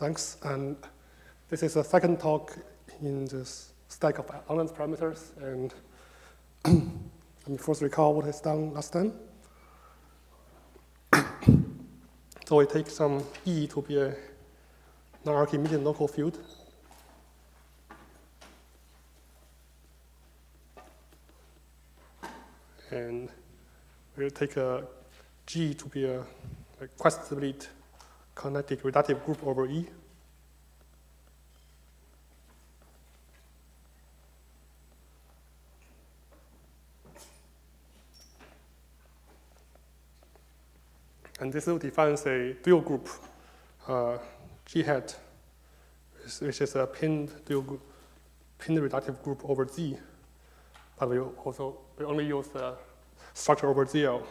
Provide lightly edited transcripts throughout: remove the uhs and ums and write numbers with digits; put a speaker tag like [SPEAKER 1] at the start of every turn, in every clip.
[SPEAKER 1] Thanks. And this is the second talk in this stack of Langlands parameters. And let me first recall what is done last time. So we take some E to be a non-Archimedean local field. And we'll take a G to be a quantitatively connected reductive group over E. And this will define a dual group, G hat, which is a pinned reductive group over Z. But we only use the structure over ZL.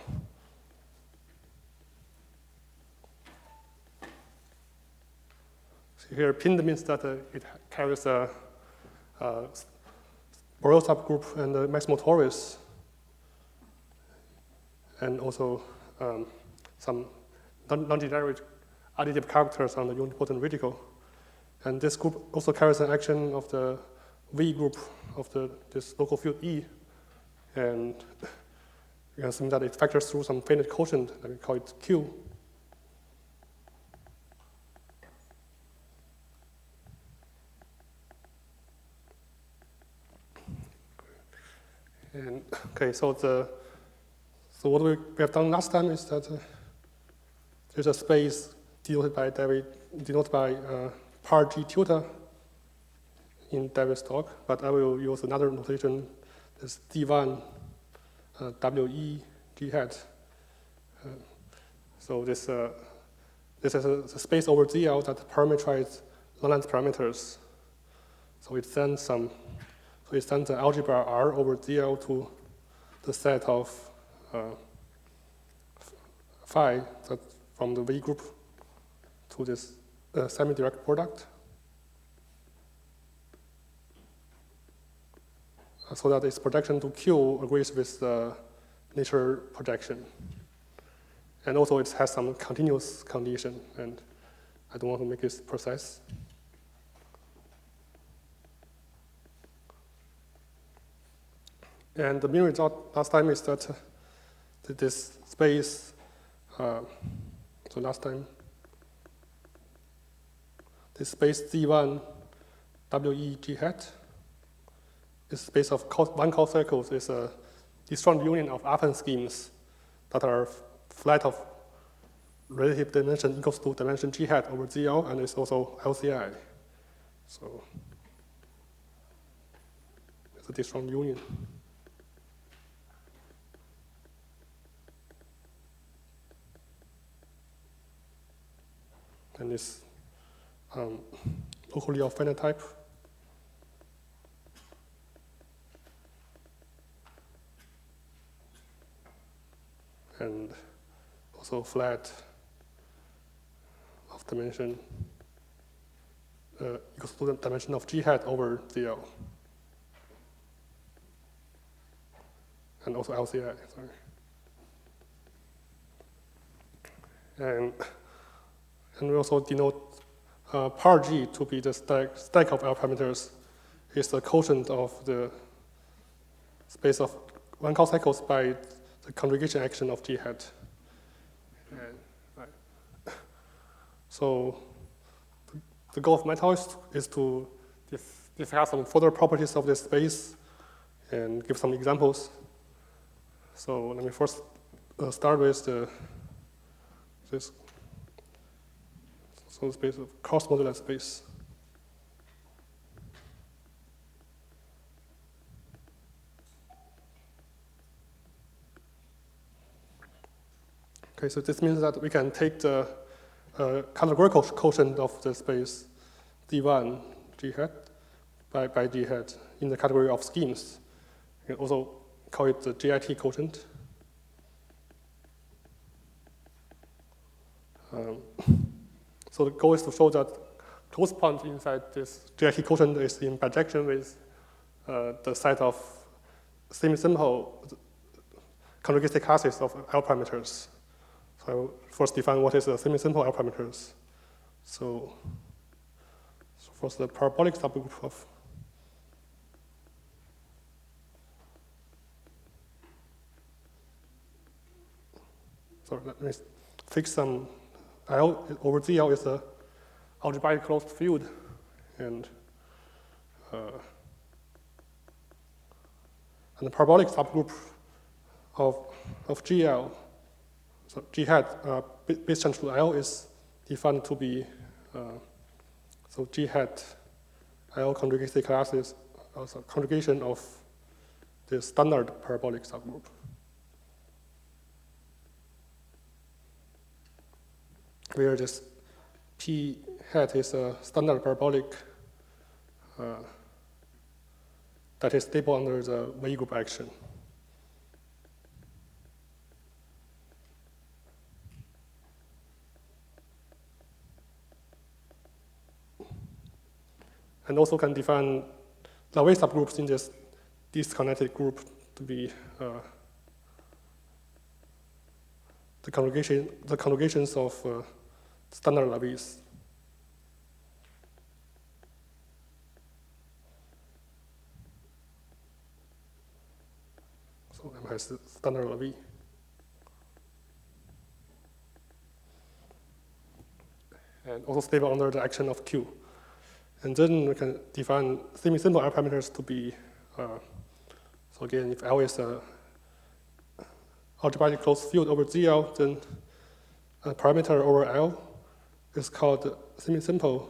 [SPEAKER 1] So here, pinned means that it carries a Borel subgroup and a maximal torus, and also some non-generic additive characters on the unipotent radical. And this group also carries an action of the V group of this local field E. And you can assume that it factors through some finite quotient, and we call it Q. And okay, so what we have done last time is that there's a space denoted by par G tilde in David's talk, but I will use another notation, this D1 WE G hat. So this is a space over ZL that parameterizes Langlands parameters. So it sends the algebra R over ZL to the set of phi that from the V group to this semi-direct product, so that its projection to Q agrees with the nature projection. And also it has some continuous condition, and I don't want to make this precise. And the main result last time is that this space, so last time, this space Z1 WE hat, this space of one coarse circles is a disjoint union of Affen schemes that are flat of relative dimension equals to dimension G hat over ZL, and it's also LCI. So it's a disjoint union. And it's locally of phenotype. And also flat of dimension equals to the dimension of G hat over ZL. And also LCI, sorry. And we also denote par G to be the stack of L parameters is the quotient of the space of one coarse cycles by the conjugation action of G hat. So the goal of my talk is to discuss some further properties of this space and give some examples. So let me first start with this space of coarse modular space. Okay, so this means that we can take the categorical quotient of the space D1 G hat by G hat in the category of schemes. You can also call it the JIT quotient. So the goal is to show that closed point inside this JIT quotient is in bijection with the set of semi-simple conjugated classes of L parameters. So I will first define what is a semi-simple L parameters. So for the parabolic subgroup of so let me fix some L over ZL is a algebraic closed field, and the parabolic subgroup of GL, so G hat base change to L is defined to be so G hat L conjugacy class is also conjugation of the standard parabolic subgroup. Where this P hat is a standard parabolic that is stable under the V group action. And also can define the V subgroups in this disconnected group to be the conjugations of standard Lavis. So M has the standard Lavi. And also stable under the action of Q. And then we can define semi-simple L parameters to be, so again, if L is a algebraic closed field over ZL, then a parameter over L is called semi-simple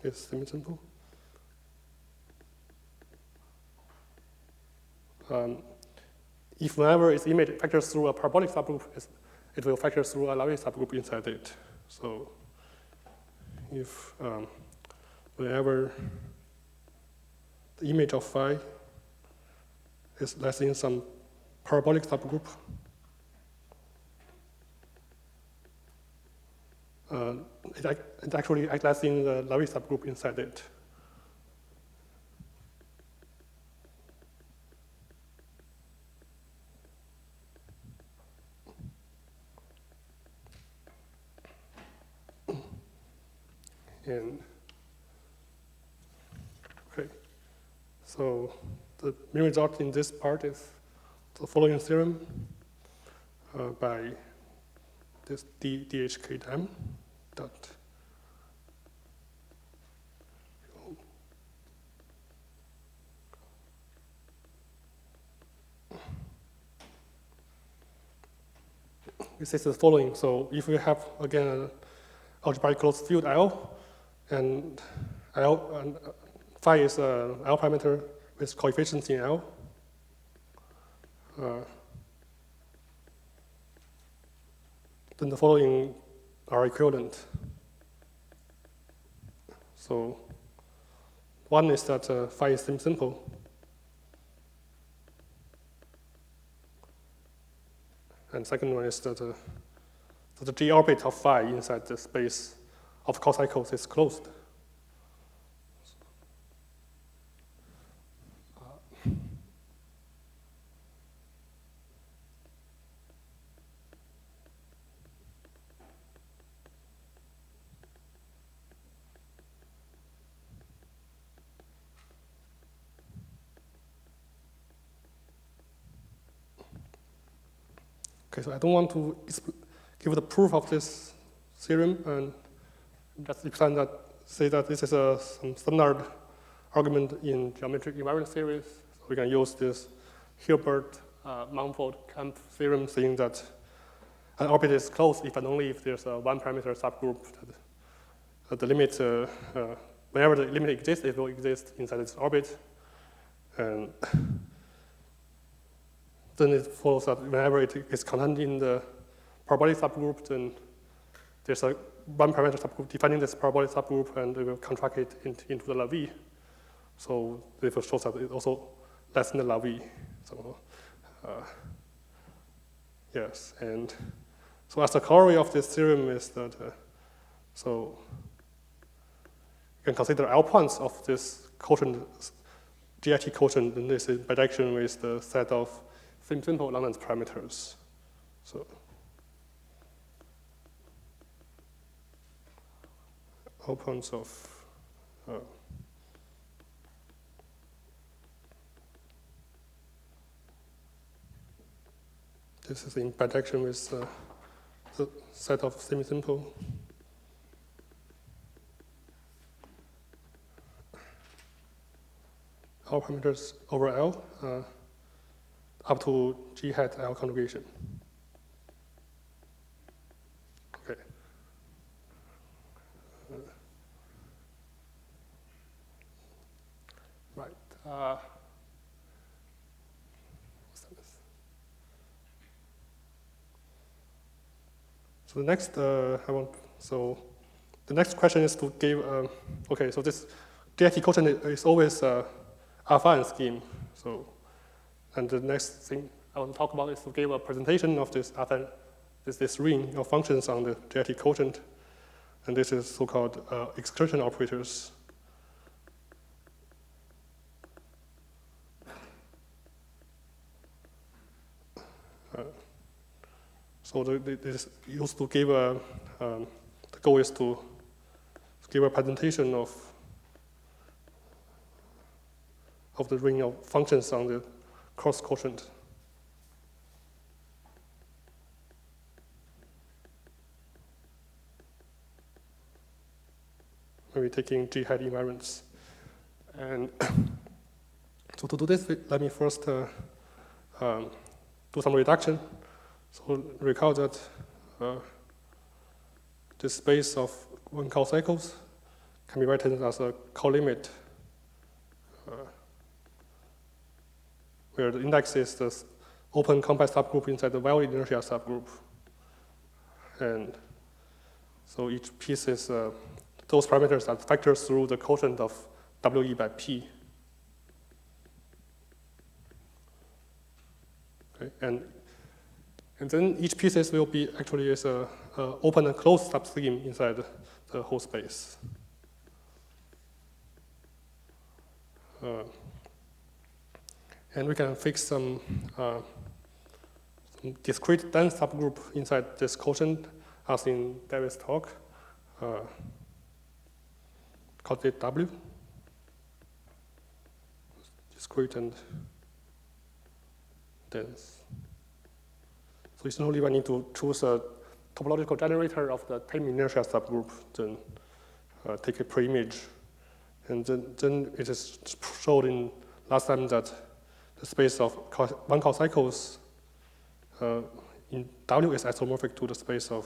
[SPEAKER 1] is semi-simple. If whenever its image factors through a parabolic subgroup, it will factor through a Lavi subgroup inside it. So if whenever the image of phi is less in some parabolic subgroup, it actually acts less in the Lavi subgroup inside it. And okay, so the main result in this part is the following theorem by this DHK dot. This is the following. So if we have again an algebraic closed field L, and phi is an L parameter with coefficients in L. Then the following are equivalent. So one is that phi is simple. And second one is that the G orbit of phi inside the space of cocycles is closed. Okay, so I don't want to give the proof of this theorem and just explain that, say that this is some standard argument in geometric invariant series. So we can use this Hilbert-Mumford-Kempf theorem saying that an orbit is closed if and only if there's a one parameter subgroup that the limit, whenever the limit exists, it will exist inside its orbit. And then it follows that whenever it is contained in the parabolic subgroup, then there's a one parameter subgroup defining this parabolic subgroup, and we will contract it into the Lavi. So this will show that it's also less than the Lavi. So yes, and so as the corollary of this theorem is that so you can consider L points of this quotient, GIT quotient, and this is bijection with the set of simple Langlands parameters. So all points of this is in bijection with the set of semi-simple. All parameters over L up to G hat L conjugation. Okay. Right. So the next the next question is to give okay. So this GIT quotient is always affine scheme. So, and the next thing I want to talk about is to give a presentation of this affine, this ring of functions on the GIT quotient, and this is so-called excursion operators. So this used to give the goal is to give a presentation of the ring of functions on the coarse quotient. Maybe taking G hat invariants. And so to do this, let me first do some reduction. So recall that this space of one-call cycles can be written as a colimit where the index is the open compact subgroup inside the valid inertia subgroup. And so each piece is those parameters are factors through the quotient of WE by P. Okay, and then each pieces will be actually is a open and closed subscheme inside the whole space. And we can fix some discrete dense subgroup inside this quotient, as in David's talk. Called it W. Discrete and dense. So essentially, we need to choose a topological generator of the tame inertia subgroup, then take a pre-image. And then it is showed in last time that the space of one-call cycles in W is isomorphic to the space of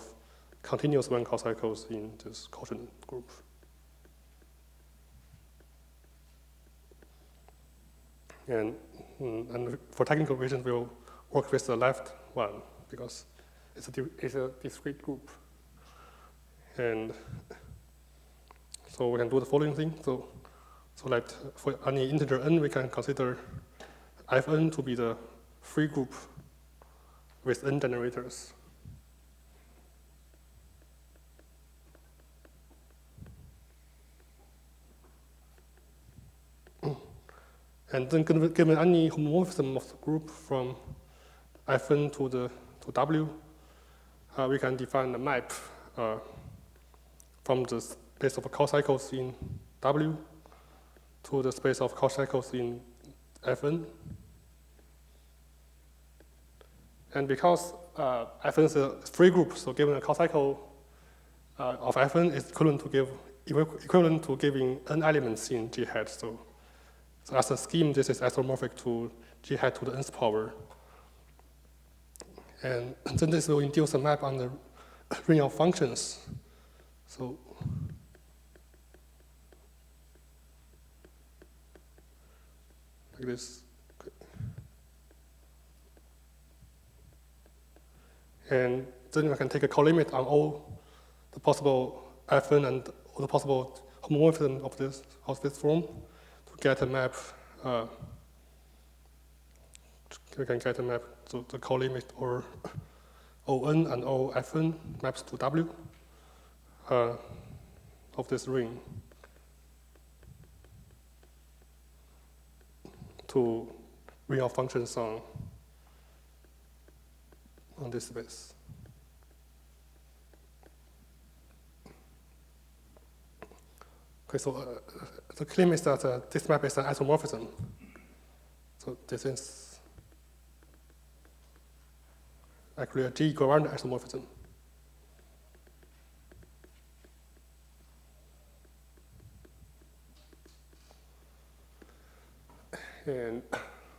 [SPEAKER 1] continuous one-call cycles in this quotient group. And for technical reasons, we'll work with the left one because it's a discrete group. And so we can do the following thing. So that for any integer n, we can consider Fn to be the free group with n generators. And then given any homomorphism of the group from Fn to W, we can define a map from the space of call cycles in W to the space of call cycles in Fn. And because Fn is a free group, so given a call cycle of Fn is equivalent to giving n elements in G hat. So as a scheme, this is isomorphic to G hat to the nth power. And then this will induce a map on the ring of functions. So like this. And then I can take a colimit on all the possible Fn and all the possible homomorphism of this form to get a map. We can get a map to the colimit or On and O Fn maps to W of this ring to ring of functions on this space. Okay, so the claim is that this map is an isomorphism. So this is actually a G equivalent isomorphism. And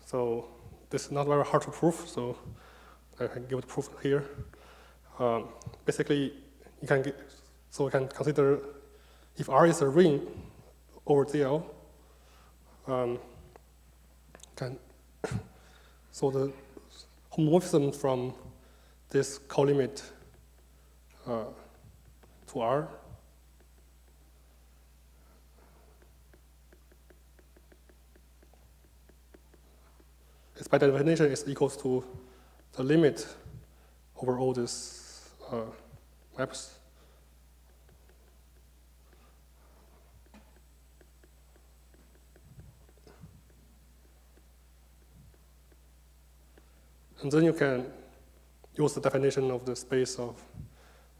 [SPEAKER 1] so this is not very hard to prove, so I can give it proof here. Basically, you can consider if R is a ring over ZL, so the homomorphism from this colimit to R is by definition is equals to the limit over all these maps. And then you can use the definition of the space of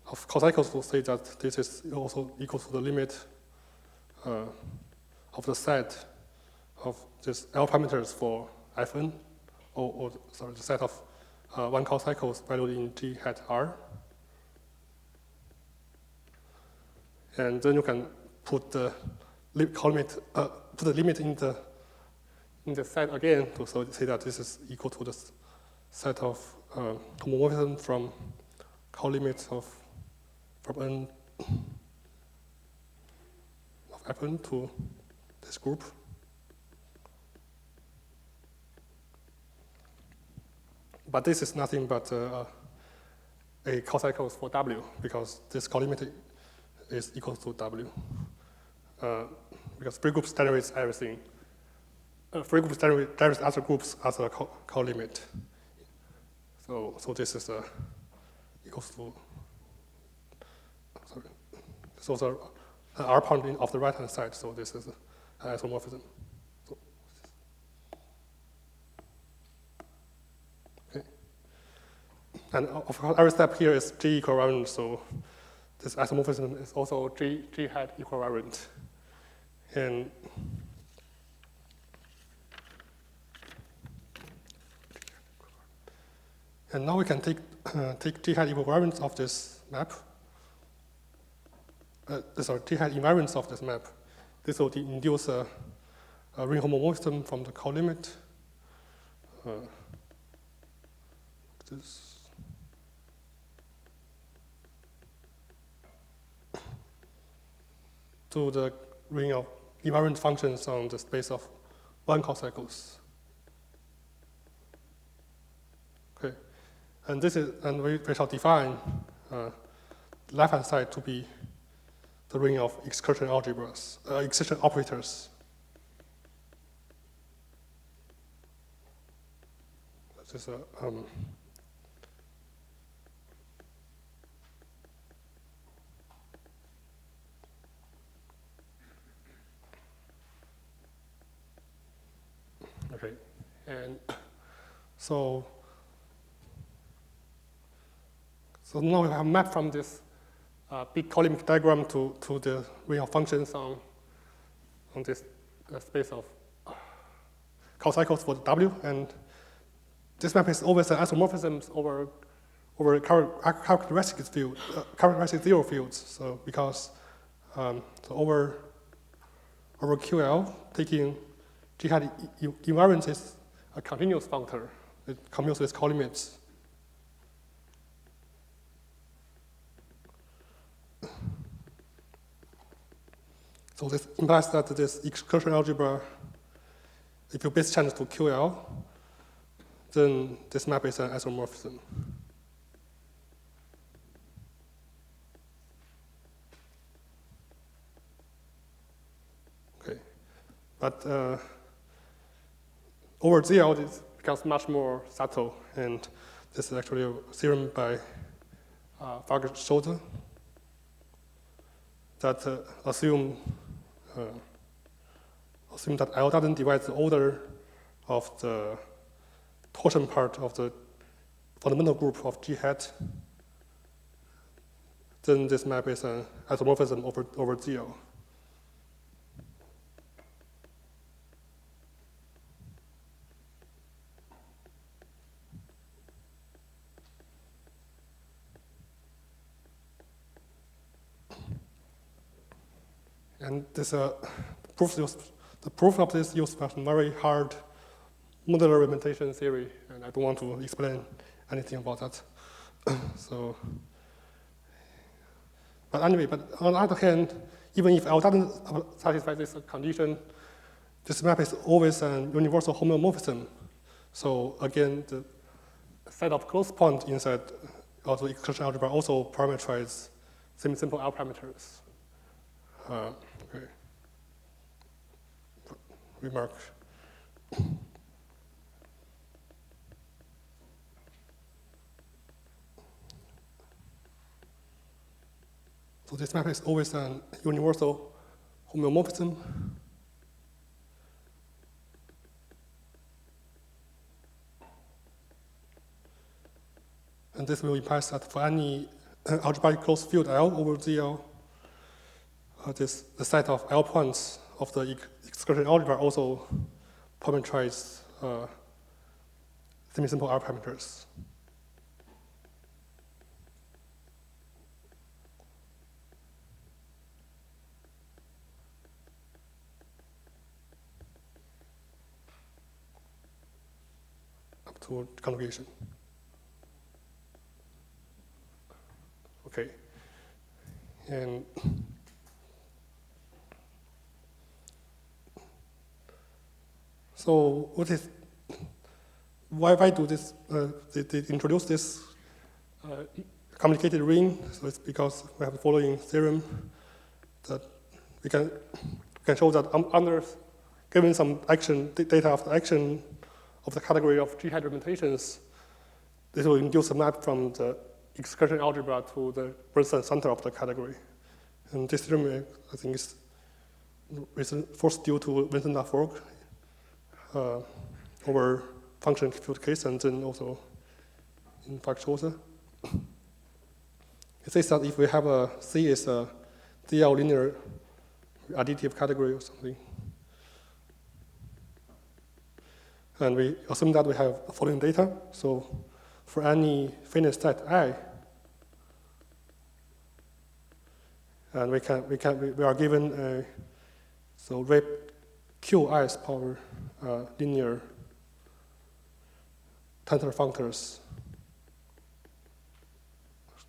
[SPEAKER 1] cocycles to say that this is also equal to the limit of the set of these L parameters for Fn, or sorry, the set of one cocycles valued in G hat R. And then you can put the limit in the set again to say that this is equal to the set of homomorphism from colimits from N of Fn to this group. But this is nothing but a cocycles for W, because this colimit is equal to W. Because free groups generates everything. Free groups generates other groups as a colimit. So this is equals to, sorry, this is also an R point of the right-hand side, so this is an isomorphism. So, okay. And of course, every step here is G equivalent, so this isomorphism is also G hat equivalent. And now we can take G hat equivalence of this map. Sorry, G hat invariance of this map. This will induce a ring homomorphism from the colimit. This. To the ring of invariant functions on the space of one cocycles. Okay, and we shall define left-hand side to be the ring of excursion algebras, excursion operators. This is okay, and so now we have mapped from this big colimit diagram to the ring of functions on this space of cocycles for the W, and this map is always an isomorphism over characteristic field, characteristic zero fields. So because so over QL, taking G hat invariance is a continuous functor. It commutes with colimits. So this implies that this excursion algebra, if you base change to QL, then this map is an isomorphism. Okay, but over ZL, it becomes much more subtle, and this is actually a theorem by Fargas-Scholze that assume that L doesn't divide the order of the torsion part of the fundamental group of G hat. Then this map is an isomorphism over ZL. And this the proof of this use some very hard modular implementation theory, and I don't want to explain anything about that. So, but anyway, but on the other hand, even if L doesn't satisfy this condition, this map is always an universal homeomorphism. So again, the set of closed points inside also excursion algebra also parameterize semi-simple L parameters. Okay. Remark. So this map is always an universal homeomorphism. And this will imply that for any algebraic closed field L over ZL, the set of L points of the excursion algebra also parameterize semi-simple R parameters. Up to conjugation. Okay. And so why do this, they introduce this complicated ring? So it's because we have the following theorem that we can show that under given some action, data of the action of the category of G-head representations, this will induce a map from the excursion algebra to the Bernstein center of the category. And this theorem, I think, is first due to Vincent work over function field case, and then also in fact also. It says that if we have a C is a DL linear additive category or something, and we assume that we have the following data. So for any finite set I, and we are given a rep QI's power linear tensor functors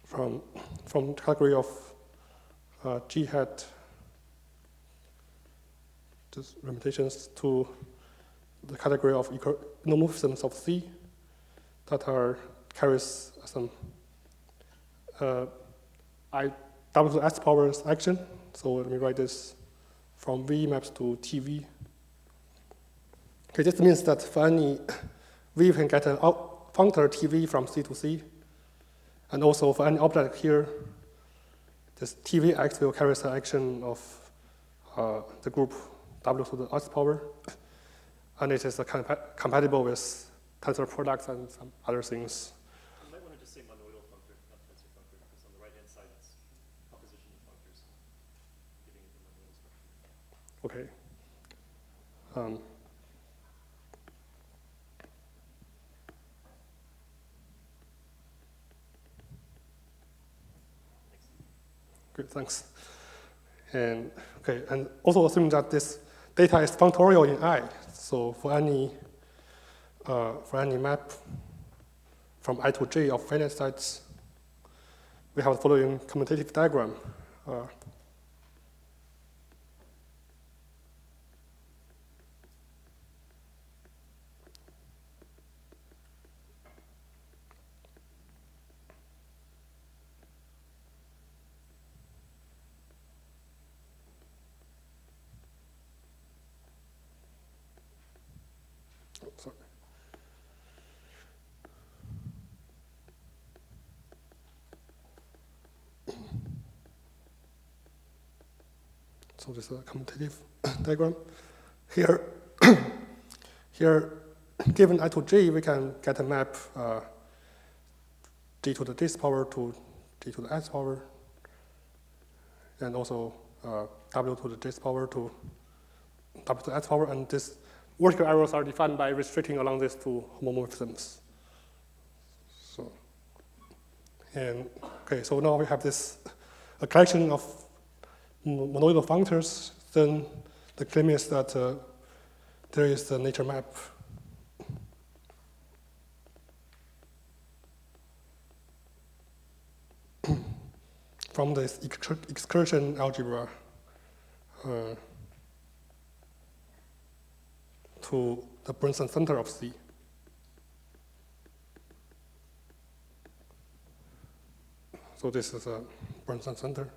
[SPEAKER 1] from category of G hat just representations to the category of homomorphisms of C that carries some I W to S powers action. So let me write this from V maps to TV. Okay, this means that for any V, we can get an functor TV from C to C. And also for any object here, this TVX will carry the action of the group W to the S power. And it is compatible with tensor products and some other things.
[SPEAKER 2] You might want to just say monoidal functor, not tensor functor, because on the right-hand side it's composition of functors, giving it the monoidal structure.
[SPEAKER 1] Okay. Good, thanks. And okay, and also assume that this data is functorial in I. So for any map from I to J of finite sets, we have the following commutative diagram. Sorry. So this is a commutative diagram. Here, given I to J, we can get a map G to the J's power to G to the S power, and also W to the J's power to W to the S power, and this vertical arrows are defined by restricting along these two homomorphisms. So, and okay, so now we have this a collection of monoidal functors, then the claim is that there is a nature map from this excursion algebra to the Brunson center of C. So this is a Brunson center.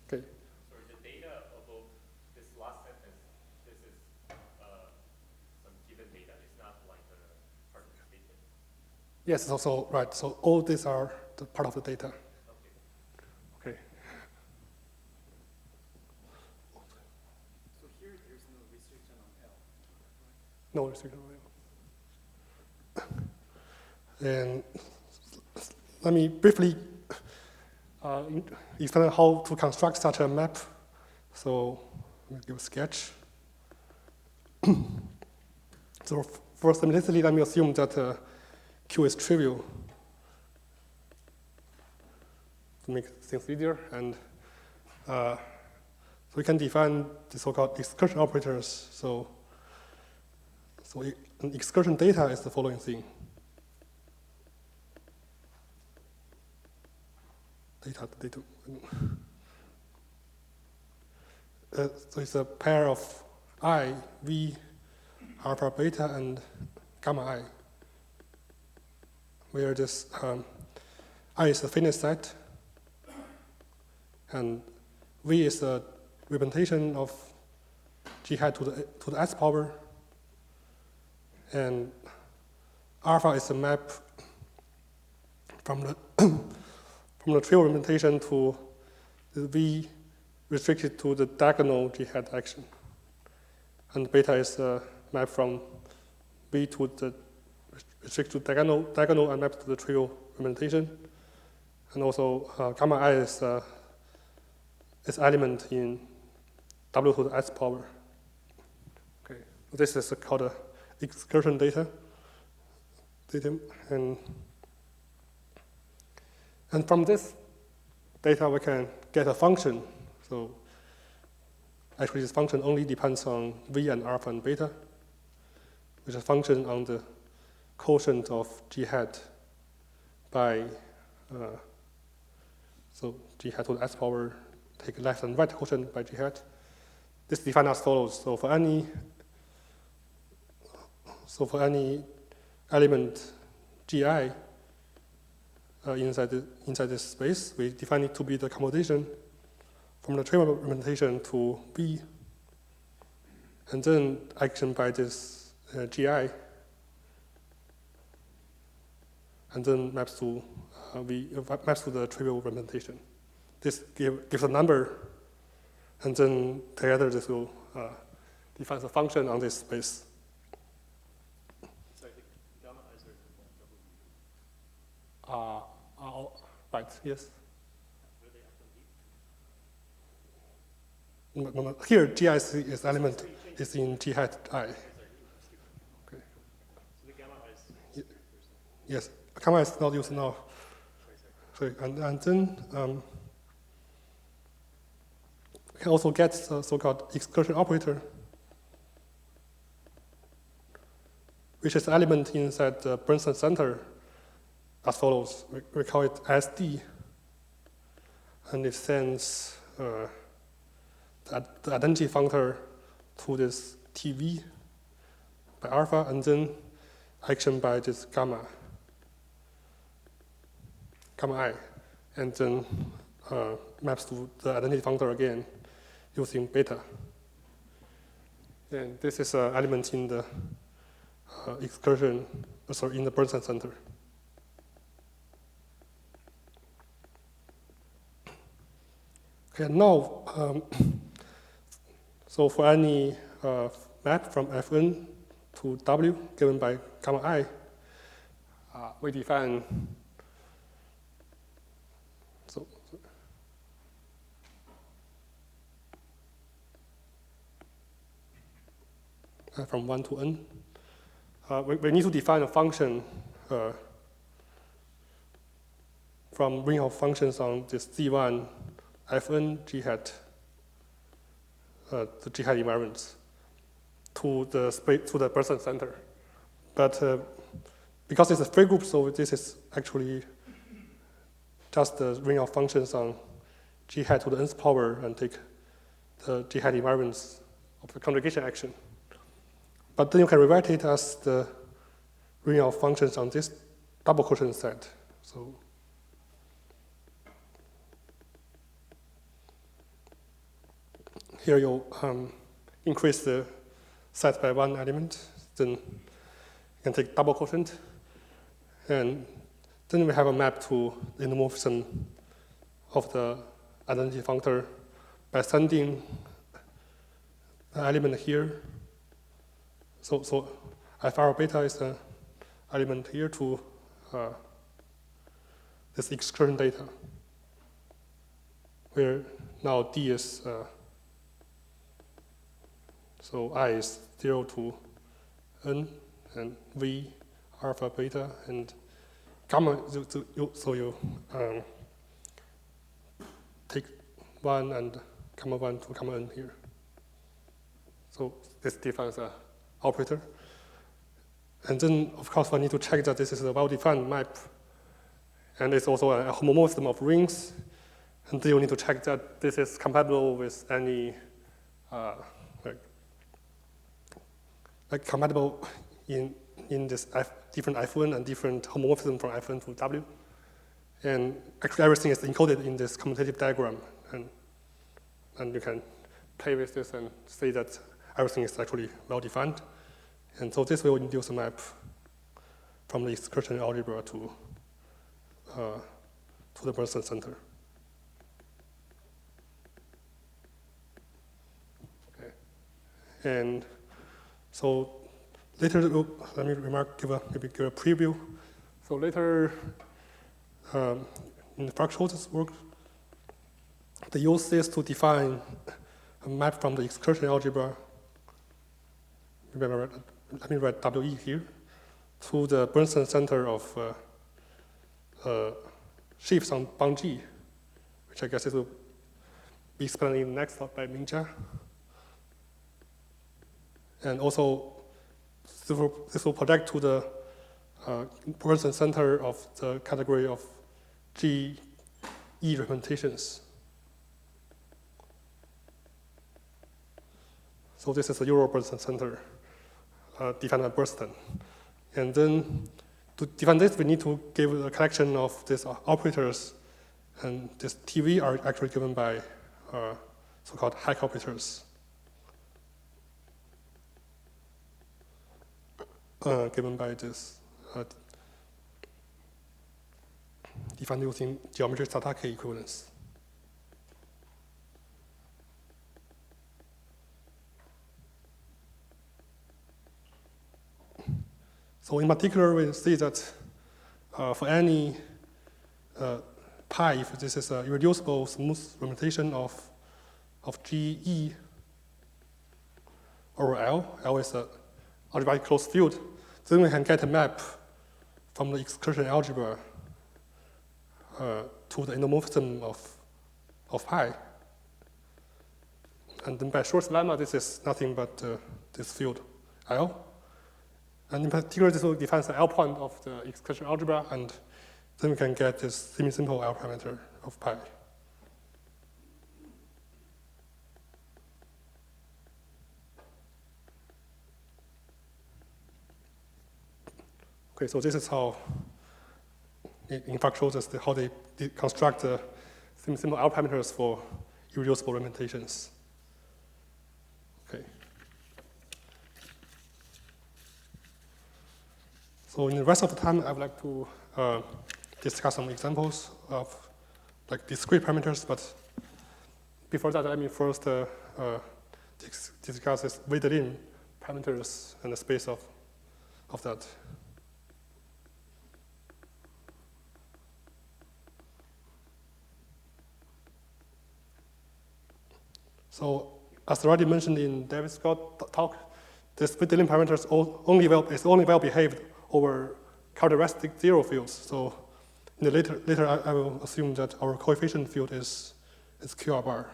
[SPEAKER 1] Okay.
[SPEAKER 2] So the data above this last sentence, this is some given data. It's not like a part of the statement.
[SPEAKER 1] Yes, so right. So all these are the part of the data.
[SPEAKER 2] Okay.
[SPEAKER 1] Okay.
[SPEAKER 3] So here there's no restriction on L.
[SPEAKER 1] No restriction. And let me briefly explain how to construct such a map. So let me give a sketch. So for simplicity, let me assume that Q is trivial to make things easier. And so we can define the so-called excursion operators. So an excursion data is the following thing. Data. So it's a pair of I, V, alpha, beta, and gamma I, where this I is the fitness set, and V is the representation of G hat to the S power, and alpha is the map from the from the trivial representation to the V restricted to the diagonal G hat action. And beta is a map from V to the restricted to diagonal and map to the trivial representation. And also gamma I is element in W to the S power. Okay, this is called a excursion data. And from this data, we can get a function. So actually, this function only depends on V and alpha and beta, which is a function on the quotient of G hat by, so G hat to the S power, take left and right quotient by G hat. This is defined as follows. So for any element Gi inside this space, we define it to be the commutation from the trivial representation to V, and then action by this Gi, and then maps to maps to the trivial representation. This gives a number, and then together this will define a function on this space.
[SPEAKER 2] Sorry, the gamma I's are W.
[SPEAKER 1] Right, yes.
[SPEAKER 2] Where they have to be?
[SPEAKER 1] No. Here, Gi is element is in G hat I. Okay.
[SPEAKER 2] So the gamma I's.
[SPEAKER 1] Yes, gamma is not used now. Sorry, and then we can also get the so-called excursion operator, which is element inside the Brunson center as follows. We call it SD, and it sends the identity functor to this TV by alpha, and then action by this gamma I, and then maps to the identity functor again using beta. And this is an element in the excursion, in the Brunson center. Okay, now, so for any map from Fn to W given by gamma I, we define from 1 to n. we need to define a function from ring of functions on this Z1 Fn G hat, the G hat invariants, to the person center. But because it's a free group, so this is actually just the ring of functions on G hat to the nth power and take the G hat invariants of the conjugation action. But then you can rewrite it as the ring of functions on this double quotient set. So here you increase the set by one element, then you can take double quotient, and then we have a map to the endomorphism of the identity functor by sending an element here. So Fr beta is the element here to this excursion data, where now D is, so I is 0 to N, and V alpha beta, and gamma, so you take 1 and gamma 1 to gamma N here. So this defines an operator. And then, of course, we need to check that this is a well-defined map, and it's also a homomorphism of rings. And then you need to check that this is compatible with any, like compatible in this different Fn and different homomorphism from Fn to W. And actually, everything is encoded in this commutative diagram, and you can play with this and see that everything is actually well-defined. And so this will induce a map from the excursion algebra to the person center. Okay. And so later, let me give a preview. So later, in the Frack-Schulz's work, they use this to define a map from the excursion algebra. Let me write WE here, to the Bernstein center of shifts on bound G, which I guess this will be explained in the next talk by Mingjia. And also, this will project to the Bernstein center of the category of GE representations. So this is the Euro Bernstein center. Defined by Bernstein. And then to define this, we need to give a collection of these operators, and this TV are actually given by so-called hack operators, given by this defined using geometric Satake equivalence. So in particular, we see that for any pi, if this is a irreducible smooth representation of GE over L is an algebraic closed field, then we can get a map from the excursion algebra to the endomorphism of pi. And then by Shor's lemma, this is nothing but this field L. And in particular, this will define the L point of the excursion algebra, and then we can get this semi-simple L parameter of pi. Okay, so this is how, in fact, shows us how they construct the semi-simple L parameters for irreducible representations. Okay. So in the rest of the time, I would like to discuss some examples of like discrete parameters, but before that, let me first discuss this weighted-in parameters and the space of that. So as already mentioned in David Scott's talk, this Moduli parameter is only well behaved over characteristic zero fields. So in the later I will assume that our coefficient field is QR bar.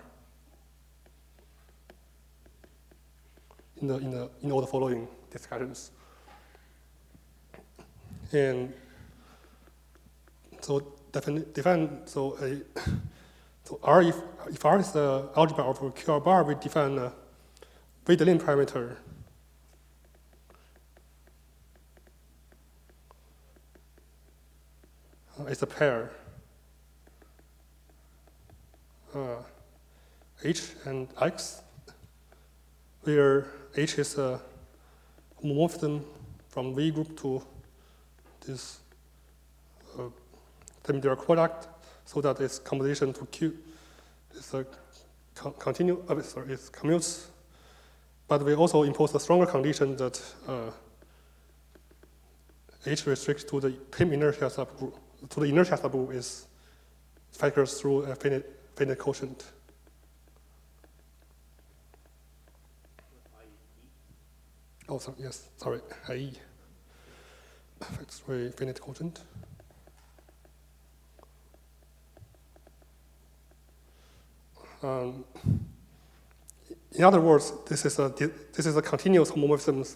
[SPEAKER 1] In all the following discussions. And so R, if R is the algebra of a QR bar, we define a Moduli parameter is a pair H and X, where H is a homomorphism from V group to this semi-direct product, so that its composition to Q is a it commutes. But we also impose a stronger condition that H restricts to the Pim inertia subgroup. To the inertia subgroup is factors through a finite quotient. Oh, sorry, yes, sorry, IE. Factors through a finite quotient. In other words, this is a continuous homomorphism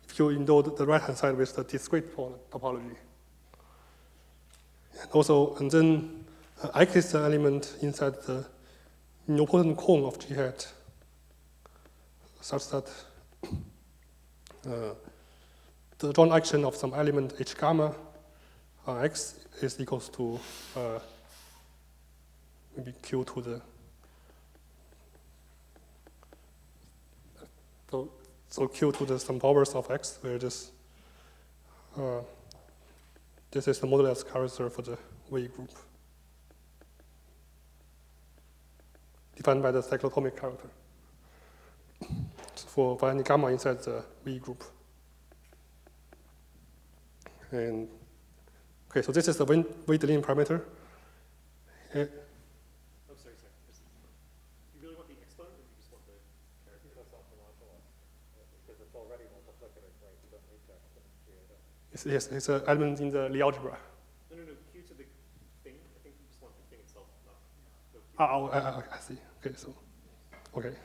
[SPEAKER 1] if you endowed the right-hand side with the discrete topology. And then X is the element inside the nilpotent cone of G hat, such that the joint action of some element H gamma on X is equals to maybe Q to the so Q to the some powers of X, where this is the modulus character for the V group, defined by the cyclotomic character for any gamma inside the V group. And okay, so this is the Moduli parameter.
[SPEAKER 2] Oh, sorry. You really want the exponent, or you just want the character?
[SPEAKER 4] That's optimal, because it's already multiplicative, right? You don't need to create it.
[SPEAKER 1] Yes, it's an element in the Lie algebra.
[SPEAKER 2] No, Q to the thing. I think you just want the thing itself, not the Q.
[SPEAKER 1] I see. Okay, so, okay.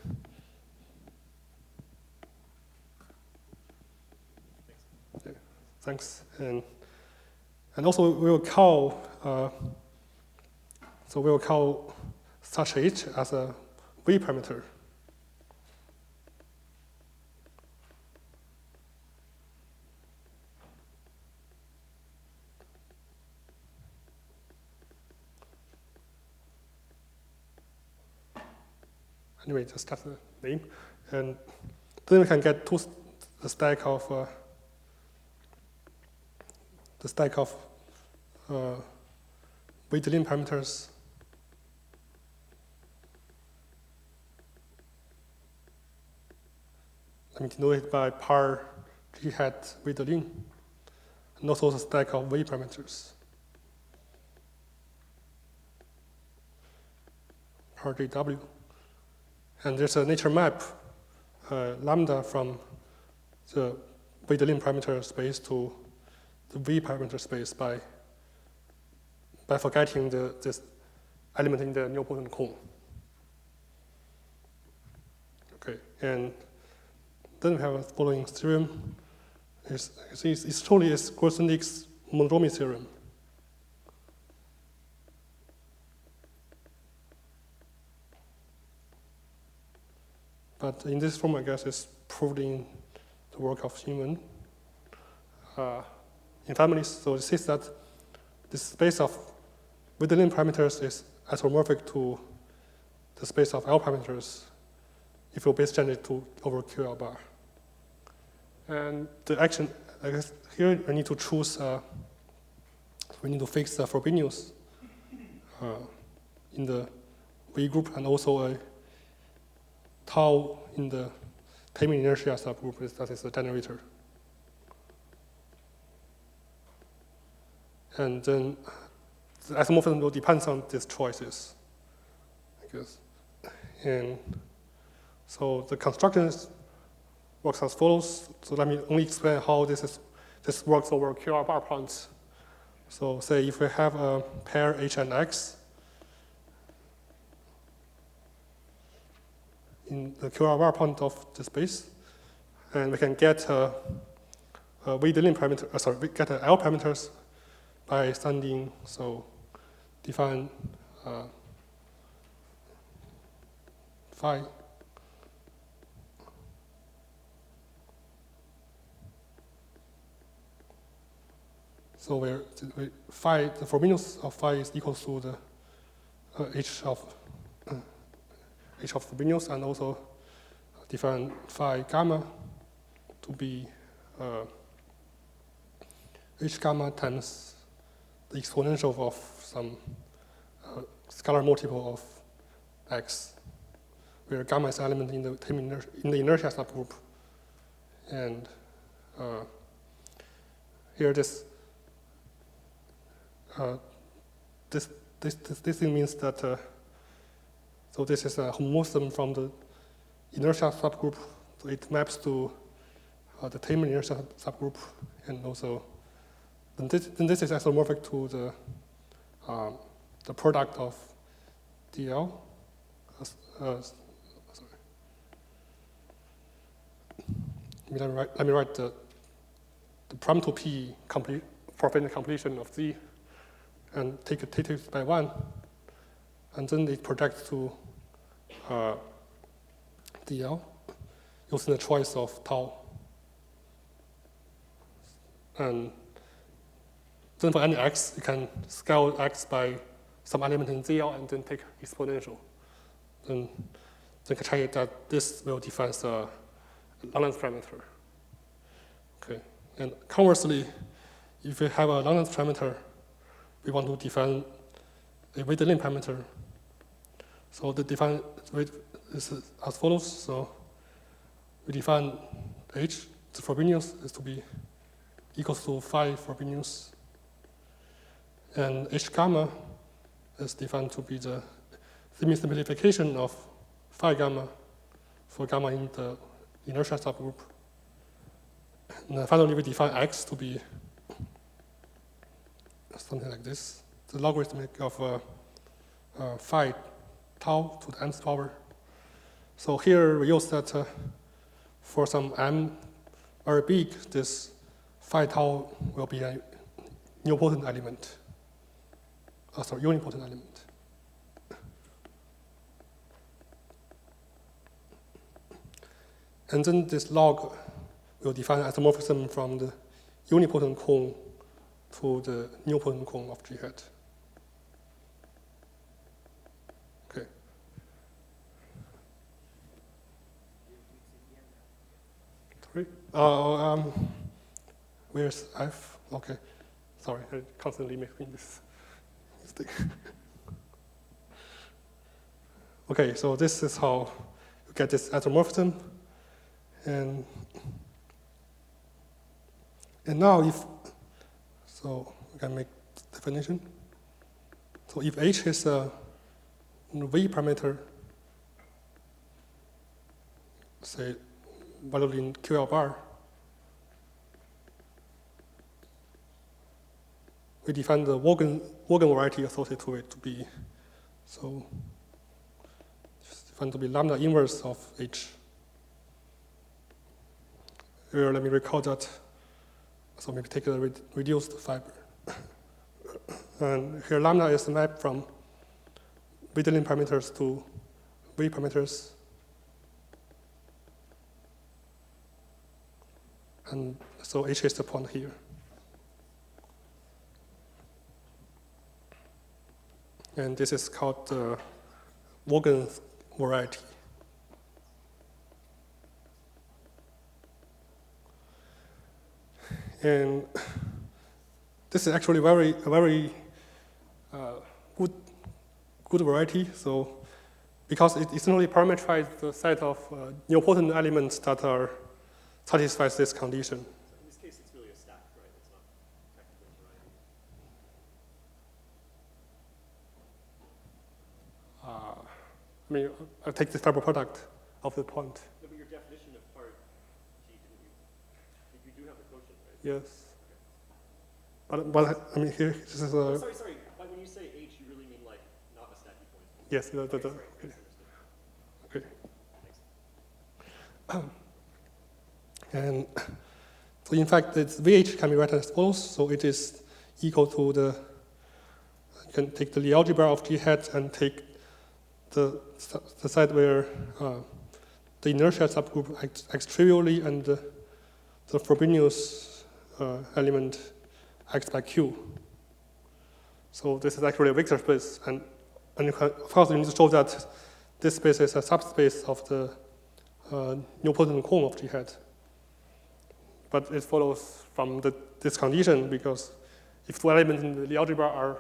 [SPEAKER 2] Thanks.
[SPEAKER 1] Yeah, thanks. And also we will call such H as a V parameter. Anyway, just that's the name. And then we can get the stack of Moduli parameters. Let me denote it by par G hat Moduli, and also the stack of V parameters. Par GW. And there's a nature map, lambda from the Moduli parameter space to the V parameter space by forgetting this element in the nilpotent cone. Okay, and then we have a following theorem. It's truly a Grothendieck's monodromy theorem. But in this form, I guess it's proved in the work of Xiangqian in families. So it says that this space of Moduli parameters is isomorphic to the space of L parameters if you base generate to over QL bar. And the action, I guess here I need to choose, we need to fix the Frobenius in the V group, and also a tau in the Payment inertia subgroup, that is the generator. And then the isomorphism will depend on these choices, I guess. And so the construction is works as follows. So let me only explain how this works over QR bar points. So say if we have a pair H and X in the QR bar point of the space, and we can get we get L parameters by sending, so define phi. So where phi, the Frobenius of phi is equal to the h of Frobenius, and also define phi gamma to be h gamma times the exponential of some scalar multiple of x, where gamma is element in the inertia subgroup, and here this thing means that so this is a homomorphism from the inertia subgroup, so it maps to the Taylor inertia subgroup, and also then this is isomorphic to the product of DL. Sorry. Let me write the prim to P for completion of Z, and take it by 1, and then it projects to DL using the choice of tau. And then for any x, you can scale x by some element in ZL and then take exponential. Then you can check that this will define the Langlands parameter. Okay, and conversely, if we have a Langlands parameter, we want to define a weighted limit parameter. So the define is as follows. So we define h, the Frobenius is to be equals to phi Frobenius, and h gamma is defined to be the semi-simplification of phi gamma for gamma in the inertia subgroup. And then finally, we define x to be something like this, the logarithmic of phi tau to the nth power. So here we use that for some m very big, this phi tau will be a nilpotent element. Unipotent element. And then this log will define isomorphism from the unipotent cone to the nilpotent cone of G hat. Okay. Sorry? Where's F? Okay. Sorry, I constantly making this mistake. Okay, so this is how you get this isomorphism. And now so we can make definition. So if H is a V parameter, say value in QL bar, we define the Wogan variety associated to it to be, so it's defined to be lambda inverse of H. Here, let me recall that. So maybe take a reduced fiber. And here lambda is the map from weighted limit parameters to V parameters. And so H is the point here. And this is called the Wogan variety. And this is actually a very good variety. So because it essentially parameterizes the set of nilpotent elements that satisfies this condition.
[SPEAKER 2] So in this case, it's really a stack, right? It's not technically a variety.
[SPEAKER 1] I mean, I take the fiber product of the point.
[SPEAKER 2] No, but your definition of part
[SPEAKER 1] Yes. But I mean, here, this is a...
[SPEAKER 2] Sorry. But when you say H, you really mean like not a stacky point?
[SPEAKER 1] Yes,
[SPEAKER 2] Okay.
[SPEAKER 1] okay. Okay.
[SPEAKER 2] Thanks.
[SPEAKER 1] And so in fact, this VH can be written as follows. So it is equal to the, you can take the Lie algebra of G hat and take the side where the inertia subgroup acts trivially and the Frobenius element acts by Q. So this is actually a vector space, and you can, of course, you need to show that this space is a subspace of the nilpotent cone of G hat. But it follows from this condition, because if two elements in the Lie algebra are,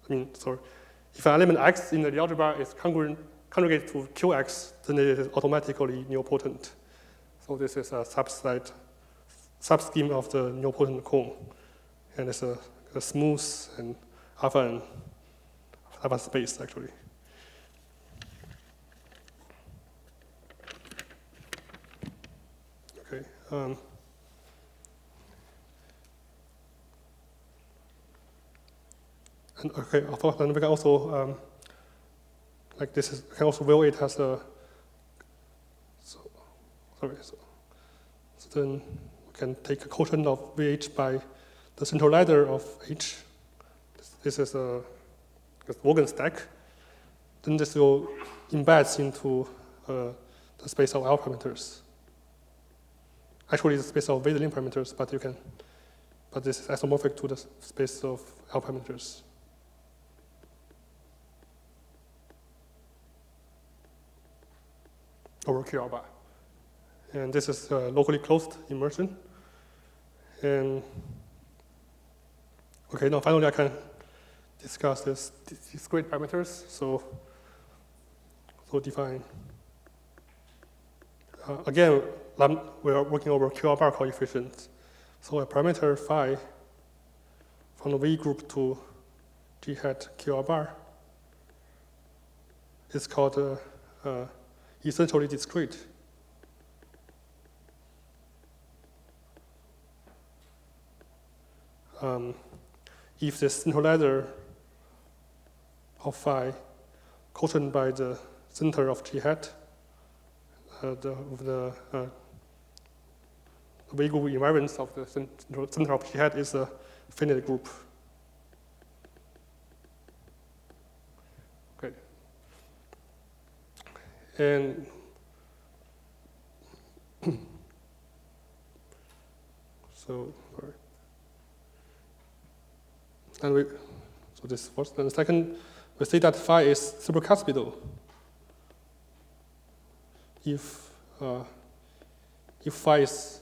[SPEAKER 1] if an element X in the Lie algebra is conjugate to Qx, then it is automatically nilpotent. So this is a subscheme of the nilpotent cone, and it's a smooth and alpha space actually. Okay. And okay, then we can also like this is, we can also view it as a. So then we can take a quotient of VH by the central ladder of H. This is a Morgan stack. Then this will embed into the space of L parameters. Actually, it's the space of Veselin parameters, but this is isomorphic to the space of L parameters. Over QR bar. And this is locally closed immersion. And okay, now finally I can discuss these discrete parameters. So define. Again, we are working over QR bar coefficients. So a parameter phi from the V group to G hat QR bar is called essentially discrete. If the central ladder of phi quotient by the center of G hat, the V group invariance of the center of G hat is a finite group. Okay. And so this first. And second, we say that phi is supercuspidal if phi is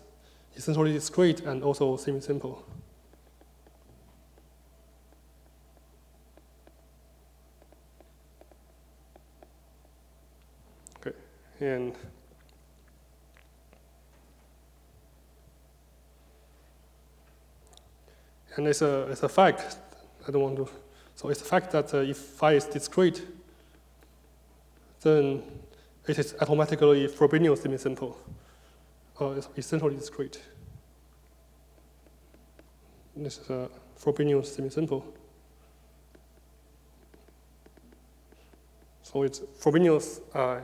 [SPEAKER 1] essentially discrete and also semi-simple. Okay, and it's a fact. I don't want to. So it's a fact that if phi is discrete, then it is automatically Frobenius semi-simple, or it's essentially discrete. This is a Frobenius semi-simple. So it's Frobenius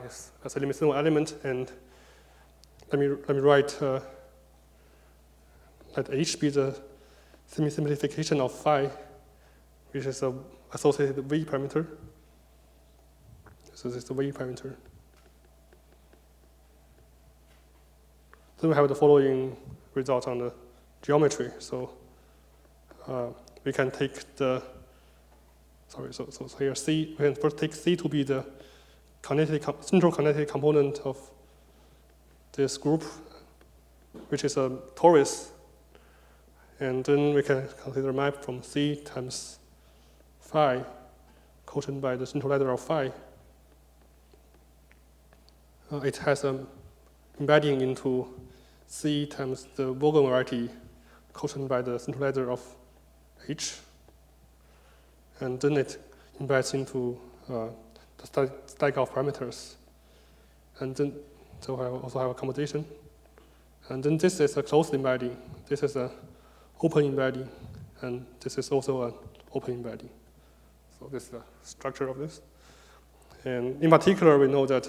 [SPEAKER 1] is as a limit-simple element, and let me write let H be the semi-simplification of phi, which is an associated V parameter. So this is the V parameter. Then we have the following result on the geometry. So we can take the, so here C, we can first take C to be the central kinetic component of this group, which is a torus. And then we can consider a map from C times phi, quotient by the central ladder of phi. It has an embedding into C times the Vogel variety, quotient by the central ladder of H. And then it embeds into the stack of parameters. And then, so I also have accommodation. And then this is a closed embedding. This is a open embedding, and this is also an open embedding. So this is the structure of this. And in particular, we know that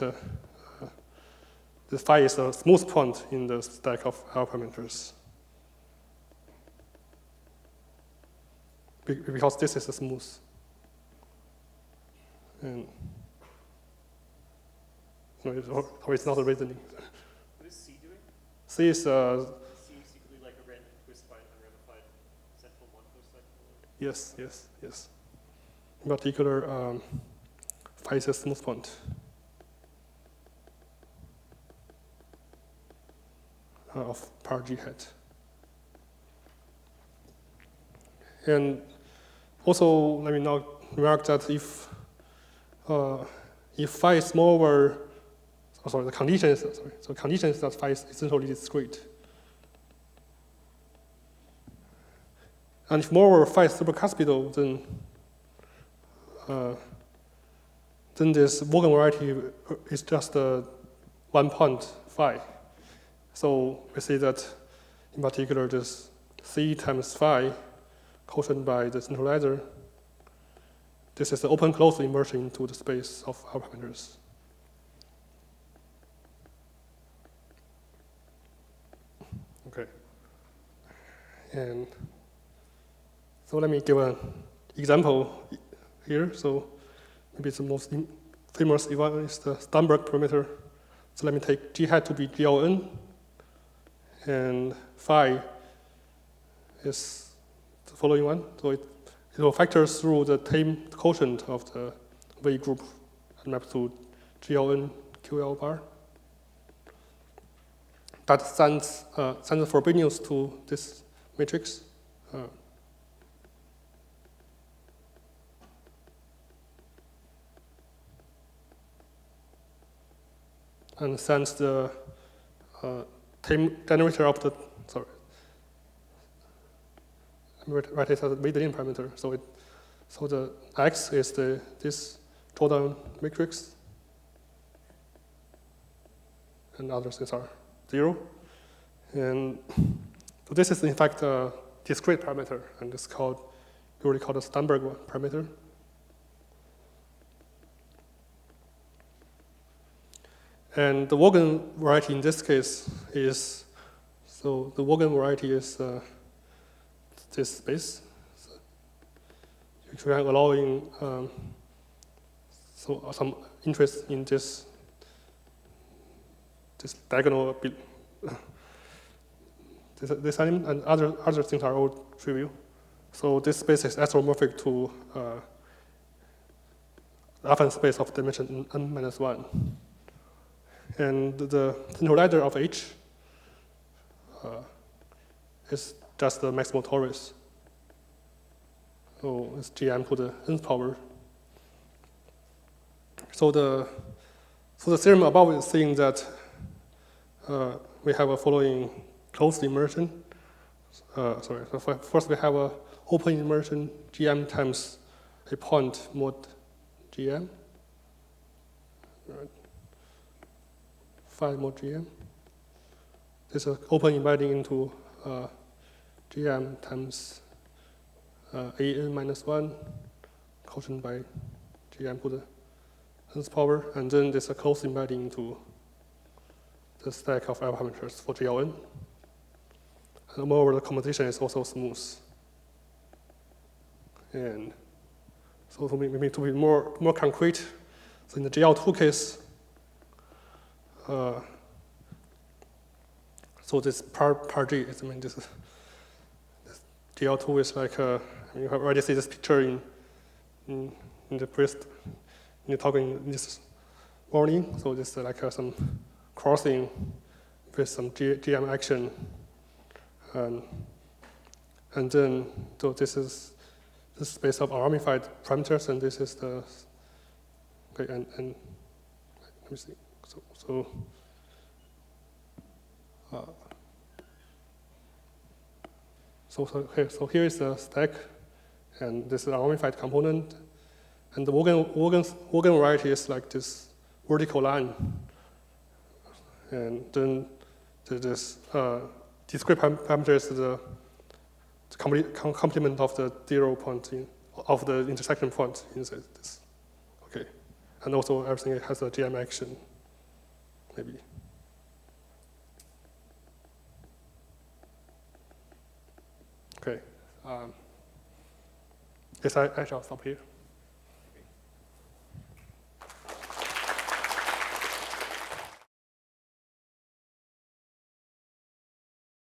[SPEAKER 1] the phi is a smooth point in the stack of L parameters. Because this is a smooth. And no, it's not a reasoning.
[SPEAKER 2] What is C doing?
[SPEAKER 1] C is
[SPEAKER 2] C secretly like a random twist by an unramified central one host cycle?
[SPEAKER 1] yes. In particular, phi is a smooth point. Of par G hat. And also, let me now remark that if phi is smaller, the condition is that phi is essentially discrete. And if more phi is supercuspidal, then this Morgan variety is just one point phi. So we see that, in particular, this C times phi quotient by the centralizer, this is the open-closed immersion into the space of our parameters. Okay. And so let me give an example here. So maybe the most famous one is the Sternberg parameter. So let me take G hat to be GLN. And phi is the following one. So it will factor through the tame quotient of the V group and map to GLN QL bar. That sends the Frobenius to this matrix. And sends the tame generator of the, write it as a Medellin parameter. So the X is this drawdown matrix, and other things are 0. And so this is in fact a discrete parameter, and it's usually called a Sternberg parameter. And the Morgan variety in this case is, so the Morgan variety is this space. So you are allowing some interest in this diagonal this element, and other things are all trivial. So this space is isomorphic to the affine space of dimension n-1. And the centralizer of H is just the maximal torus. So it's Gm to the nth power. So the theorem above is saying that we have a following closed immersion. So first we have a open immersion Gm times a point mod Gm. Right. Phi mod Gm. This is open embedding into Gm times an minus 1 quotient by Gm to the nth power, and then there's a closed embedding into the stack of L parameters for GLN. And moreover, the composition is also smooth. And so to be more concrete, so in the GL2 case, so this par G is, this GL2 is like, you have already seen this picture in the talking this morning. So this is like some crossing with some GM action, and then so this is the space of ramified parameters, and this is the okay, and let me see. So here is the stack, and this is a ramified component, and the Morgan variety is like this vertical line, and then this discrete parameter is the complement of the 0 point of the intersection point in this. Okay, and also everything has a GM action, maybe. Okay. Yes, I shall stop here.